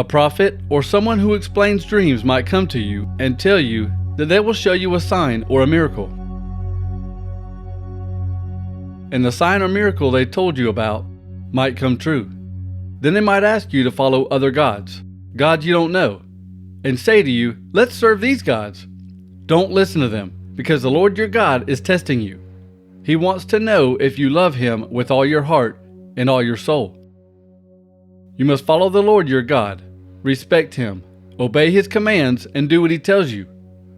A prophet or someone who explains dreams might come to you and tell you that they will show you a sign or a miracle. And the sign or miracle they told you about might come true. Then they might ask you to follow other gods you don't know, and say to you, "Let's serve these gods." Don't listen to them, because the Lord your God is testing you. He wants to know if you love Him with all your heart and all your soul. You must follow the Lord your God, respect Him, obey His commands, and do what He tells you.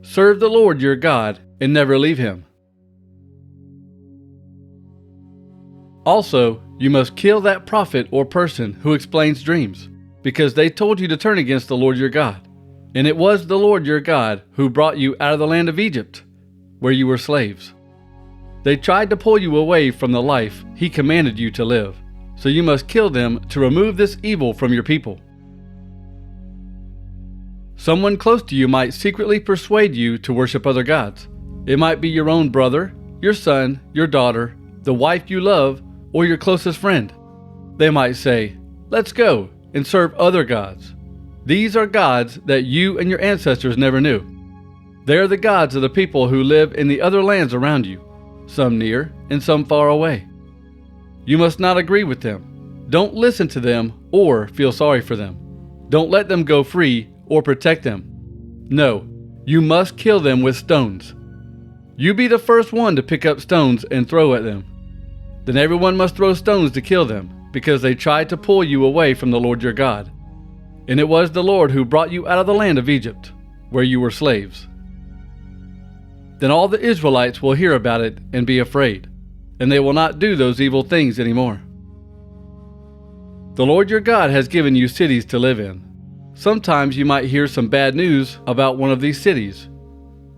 Serve the Lord your God and never leave Him. Also, you must kill that prophet or person who explains dreams, because they told you to turn against the Lord your God. And it was the Lord your God who brought you out of the land of Egypt, where you were slaves. They tried to pull you away from the life He commanded you to live, so you must kill them to remove this evil from your people. Someone close to you might secretly persuade you to worship other gods. It might be your own brother, your son, your daughter, the wife you love, or your closest friend. They might say, "Let's go and serve other gods." These are gods that you and your ancestors never knew. They are the gods of the people who live in the other lands around you, some near and some far away. You must not agree with them. Don't listen to them or feel sorry for them. Don't let them go free or protect them. No, you must kill them with stones. You be the first one to pick up stones and throw at them. Then everyone must throw stones to kill them, because they tried to pull you away from the Lord your God. And it was the Lord who brought you out of the land of Egypt, where you were slaves. Then all the Israelites will hear about it and be afraid, and they will not do those evil things anymore. The Lord your God has given you cities to live in. Sometimes you might hear some bad news about one of these cities.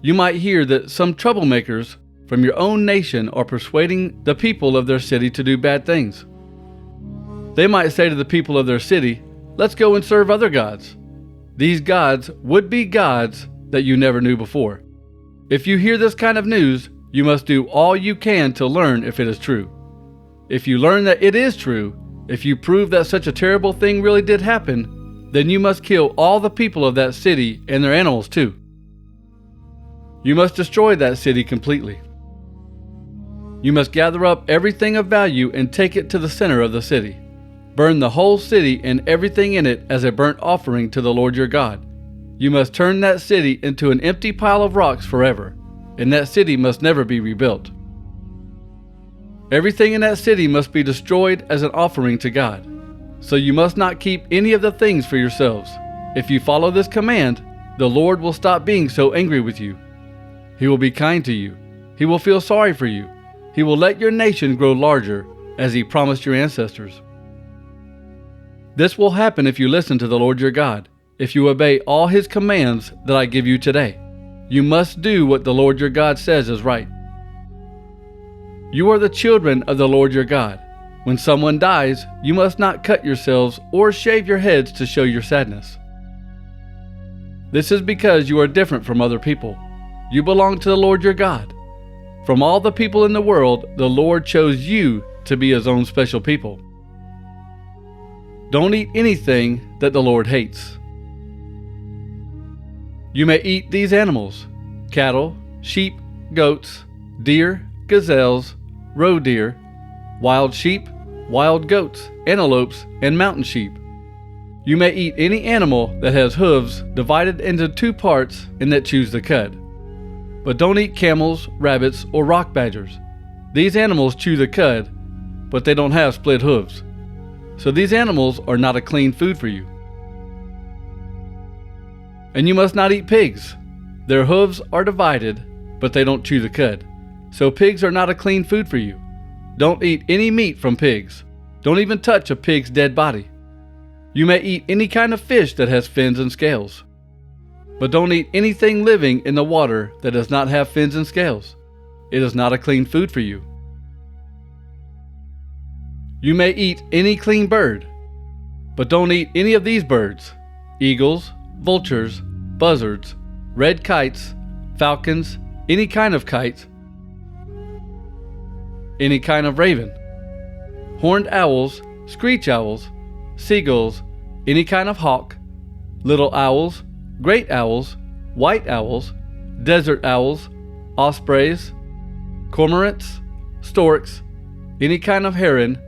You might hear that some troublemakers from your own nation are persuading the people of their city to do bad things. They might say to the people of their city, "Let's go and serve other gods." These gods would be gods that you never knew before. If you hear this kind of news, you must do all you can to learn if it is true. If you learn that it is true, if you prove that such a terrible thing really did happen, then you must kill all the people of that city and their animals too. You must destroy that city completely. You must gather up everything of value and take it to the center of the city. Burn the whole city and everything in it as a burnt offering to the Lord your God. You must turn that city into an empty pile of rocks forever, and that city must never be rebuilt. Everything in that city must be destroyed as an offering to God. So you must not keep any of the things for yourselves. If you follow this command, the Lord will stop being so angry with you. He will be kind to you. He will feel sorry for you. He will let your nation grow larger, as He promised your ancestors. This will happen if you listen to the Lord your God, if you obey all His commands that I give you today. You must do what the Lord your God says is right. You are the children of the Lord your God. When someone dies, you must not cut yourselves or shave your heads to show your sadness. This is because you are different from other people. You belong to the Lord your God. From all the people in the world, the Lord chose you to be His own special people. Don't eat anything that the Lord hates. You may eat these animals: cattle, sheep, goats, deer, gazelles, roe deer, wild sheep, wild goats, antelopes, and mountain sheep. You may eat any animal that has hooves divided into two parts and that chews the cud. But don't eat camels, rabbits, or rock badgers. These animals chew the cud, but they don't have split hooves. So these animals are not a clean food for you. And you must not eat pigs. Their hooves are divided, but they don't chew the cud. So pigs are not a clean food for you. Don't eat any meat from pigs. Don't even touch a pig's dead body. You may eat any kind of fish that has fins and scales. But don't eat anything living in the water that does not have fins and scales. It is not a clean food for you. You may eat any clean bird, but don't eat any of these birds: eagles, vultures, buzzards, red kites, falcons, any kind of kite, any kind of raven, horned owls, screech owls, seagulls, any kind of hawk, little owls, great owls, white owls, desert owls, ospreys, cormorants, storks, any kind of heron,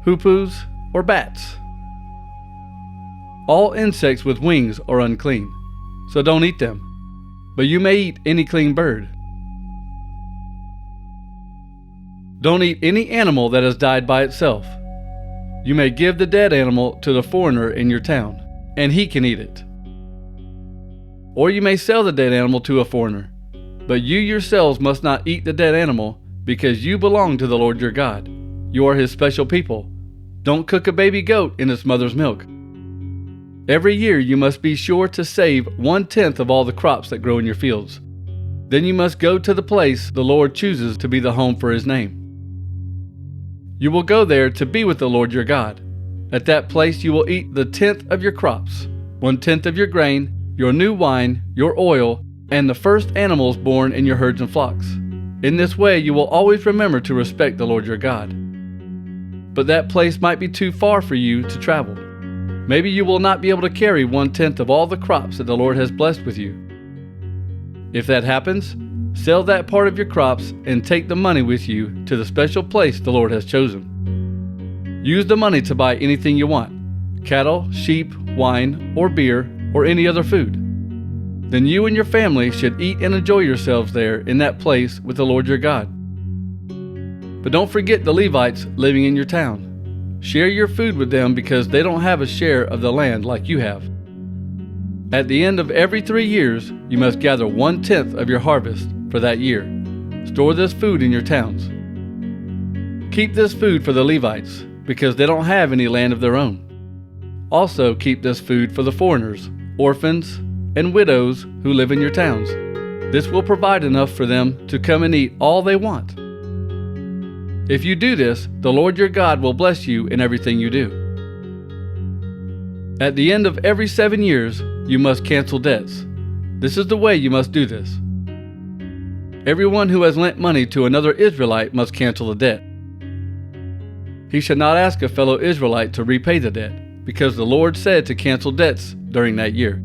hoopoes, or bats. All insects with wings are unclean, so don't eat them, but you may eat any clean bird. Don't eat any animal that has died by itself. You may give the dead animal to the foreigner in your town, and he can eat it. Or you may sell the dead animal to a foreigner, but you yourselves must not eat the dead animal, because you belong to the Lord your God. You are his special people. Don't cook a baby goat in its mother's milk. Every year you must be sure to save 1/10 of all the crops that grow in your fields. Then you must go to the place the Lord chooses to be the home for his name. You will go there to be with the Lord your God. At that place you will eat the 10th of your crops, 1/10 of your grain, your new wine, your oil, and the first animals born in your herds and flocks. In this way you will always remember to respect the Lord your God. But that place might be too far for you to travel. Maybe you will not be able to carry 1/10 of all the crops that the Lord has blessed with you. If that happens, sell that part of your crops and take the money with you to the special place the Lord has chosen. Use the money to buy anything you want: cattle, sheep, wine, or beer, or any other food. Then you and your family should eat and enjoy yourselves there in that place with the Lord your God. But don't forget the Levites living in your town. Share your food with them because they don't have a share of the land like you have. At the end of every 3 years, you must gather 1/10 of your harvest for that year. Store this food in your towns. Keep this food for the Levites because they don't have any land of their own. Also keep this food for the foreigners, orphans, and widows who live in your towns. This will provide enough for them to come and eat all they want. If you do this, the Lord your God will bless you in everything you do. At the end of every 7 years, you must cancel debts. This is the way you must do this. Everyone who has lent money to another Israelite must cancel the debt. He should not ask a fellow Israelite to repay the debt, because the Lord said to cancel debts during that year.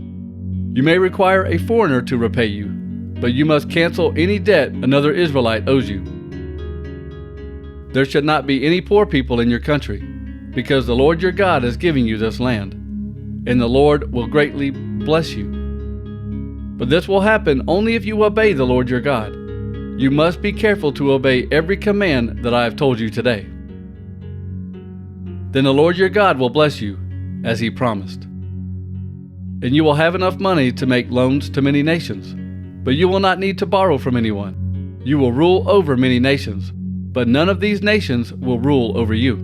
You may require a foreigner to repay you, but you must cancel any debt another Israelite owes you. There should not be any poor people in your country, because the Lord your God is giving you this land, and the Lord will greatly bless you. But this will happen only if you obey the Lord your God. You must be careful to obey every command that I have told you today. Then the Lord your God will bless you, as he promised. And you will have enough money to make loans to many nations, but you will not need to borrow from anyone. You will rule over many nations, but none of these nations will rule over you.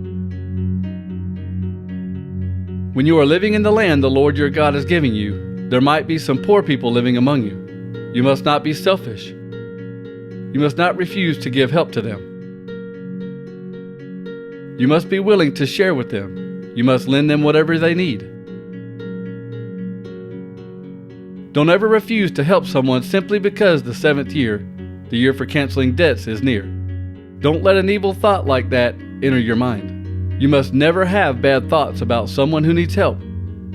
When you are living in the land the Lord your God is giving you, there might be some poor people living among you. You must not be selfish. You must not refuse to give help to them. You must be willing to share with them. You must lend them whatever they need. Don't ever refuse to help someone simply because the 7th year, the year for canceling debts, is near. Don't let an evil thought like that enter your mind. You must never have bad thoughts about someone who needs help.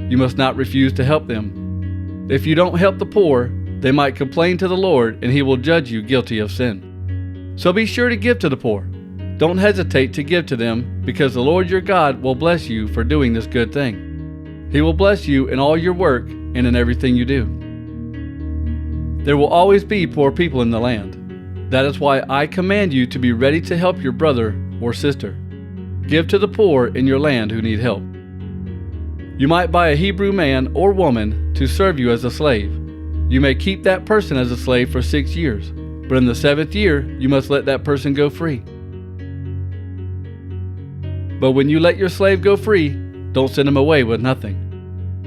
You must not refuse to help them. If you don't help the poor, they might complain to the Lord and he will judge you guilty of sin. So be sure to give to the poor. Don't hesitate to give to them because the Lord your God will bless you for doing this good thing. He will bless you in all your work and in everything you do. There will always be poor people in the land. That is why I command you to be ready to help your brother or sister. Give to the poor in your land who need help. You might buy a Hebrew man or woman to serve you as a slave. You may keep that person as a slave for 6 years, but in the 7th year, you must let that person go free. But when you let your slave go free, don't send him away with nothing.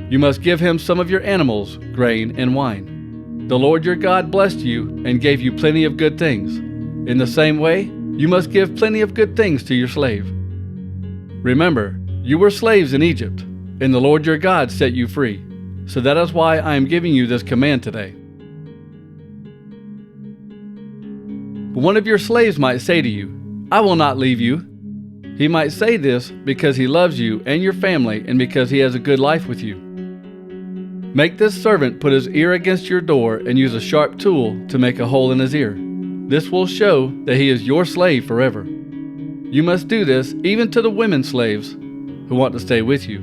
You must give him some of your animals, grain, and wine. The Lord your God blessed you and gave you plenty of good things. In the same way, you must give plenty of good things to your slave. Remember, you were slaves in Egypt, and the Lord your God set you free. So that is why I am giving you this command today. But one of your slaves might say to you, "I will not leave you." He might say this because he loves you and your family and because he has a good life with you. Make this servant put his ear against your door and use a sharp tool to make a hole in his ear. This will show that he is your slave forever. You must do this even to the women slaves who want to stay with you.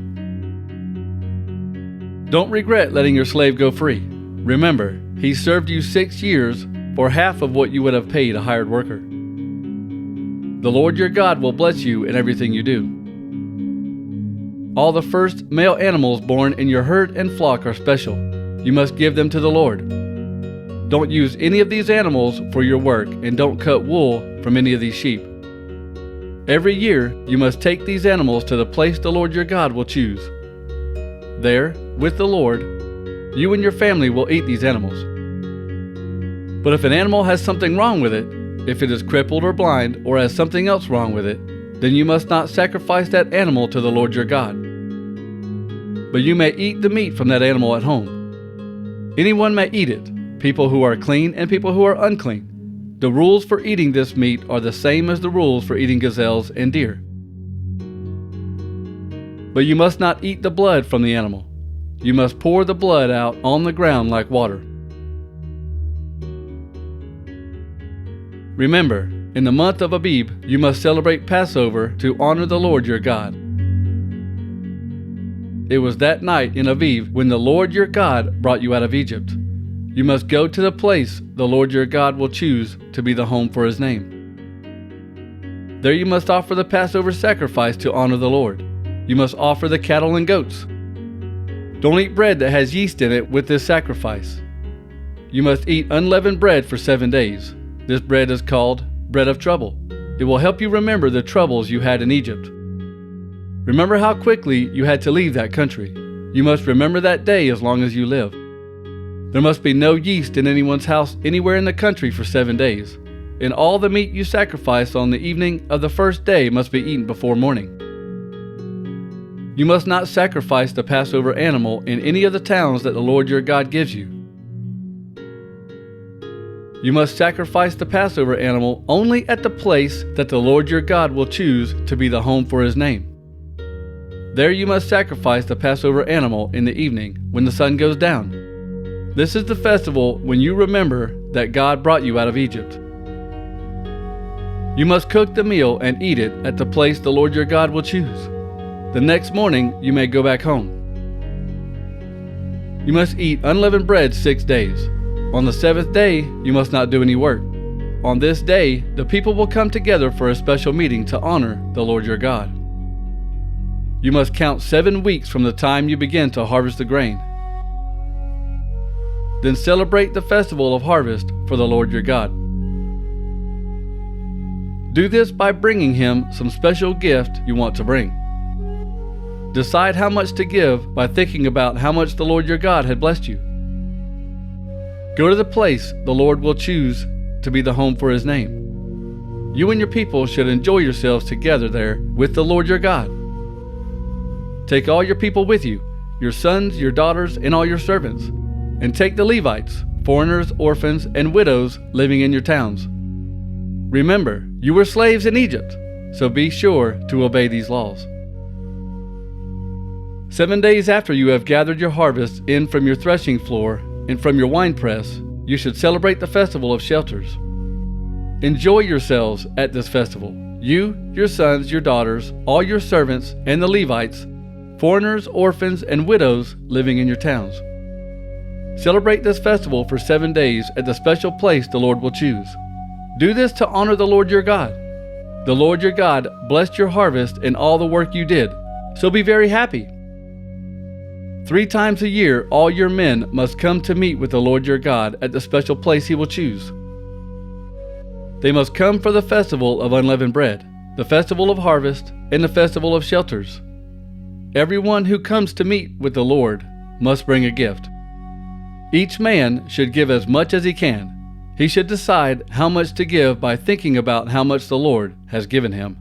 Don't regret letting your slave go free. Remember, he served you 6 years for half of what you would have paid a hired worker. The Lord your God will bless you in everything you do. All the first male animals born in your herd and flock are special. You must give them to the Lord. Don't use any of these animals for your work, and don't cut wool from any of these sheep. Every year, you must take these animals to the place the Lord your God will choose. There, with the Lord, you and your family will eat these animals. But if an animal has something wrong with it, if it is crippled or blind, or has something else wrong with it, then you must not sacrifice that animal to the Lord your God. But you may eat the meat from that animal at home. Anyone may eat it, people who are clean and people who are unclean. The rules for eating this meat are the same as the rules for eating gazelles and deer. But you must not eat the blood from the animal. You must pour the blood out on the ground like water. Remember, in the month of Abib, you must celebrate Passover to honor the Lord your God. It was that night in Aviv when the Lord your God brought you out of Egypt. You must go to the place the Lord your God will choose to be the home for his name. There you must offer the Passover sacrifice to honor the Lord. You must offer the cattle and goats. Don't eat bread that has yeast in it with this sacrifice. You must eat unleavened bread for 7 days. This bread is called bread of trouble. It will help you remember the troubles you had in Egypt. Remember how quickly you had to leave that country. You must remember that day as long as you live. There must be no yeast in anyone's house anywhere in the country for 7 days, and all the meat you sacrifice on the evening of the first day must be eaten before morning. You must not sacrifice the Passover animal in any of the towns that the Lord your God gives you. You must sacrifice the Passover animal only at the place that the Lord your God will choose to be the home for his name. There you must sacrifice the Passover animal in the evening when the sun goes down. This is the festival when you remember that God brought you out of Egypt. You must cook the meal and eat it at the place the Lord your God will choose. The next morning you may go back home. You must eat unleavened bread 6 days. On the 7th day you must not do any work. On this day the people will come together for a special meeting to honor the Lord your God. You must count 7 weeks from the time you begin to harvest the grain. Then celebrate the festival of harvest for the Lord your God. Do this by bringing him some special gift you want to bring. Decide how much to give by thinking about how much the Lord your God had blessed you. Go to the place the Lord will choose to be the home for his name. You and your people should enjoy yourselves together there with the Lord your God. Take all your people with you, your sons, your daughters, and all your servants. And take the Levites, foreigners, orphans, and widows living in your towns. Remember, you were slaves in Egypt, so be sure to obey these laws. 7 days after you have gathered your harvest in from your threshing floor and from your winepress, you should celebrate the festival of shelters. Enjoy yourselves at this festival, you, your sons, your daughters, all your servants, and the Levites, foreigners, orphans, and widows living in your towns. Celebrate this festival for 7 days at the special place the Lord will choose. Do this to honor the Lord your God. The Lord your God blessed your harvest and all the work you did, so be very happy. 3 times a year all your men must come to meet with the Lord your God at the special place he will choose. They must come for the festival of unleavened bread, the festival of harvest, and the festival of shelters. Everyone who comes to meet with the Lord must bring a gift. Each man should give as much as he can. He should decide how much to give by thinking about how much the Lord has given him.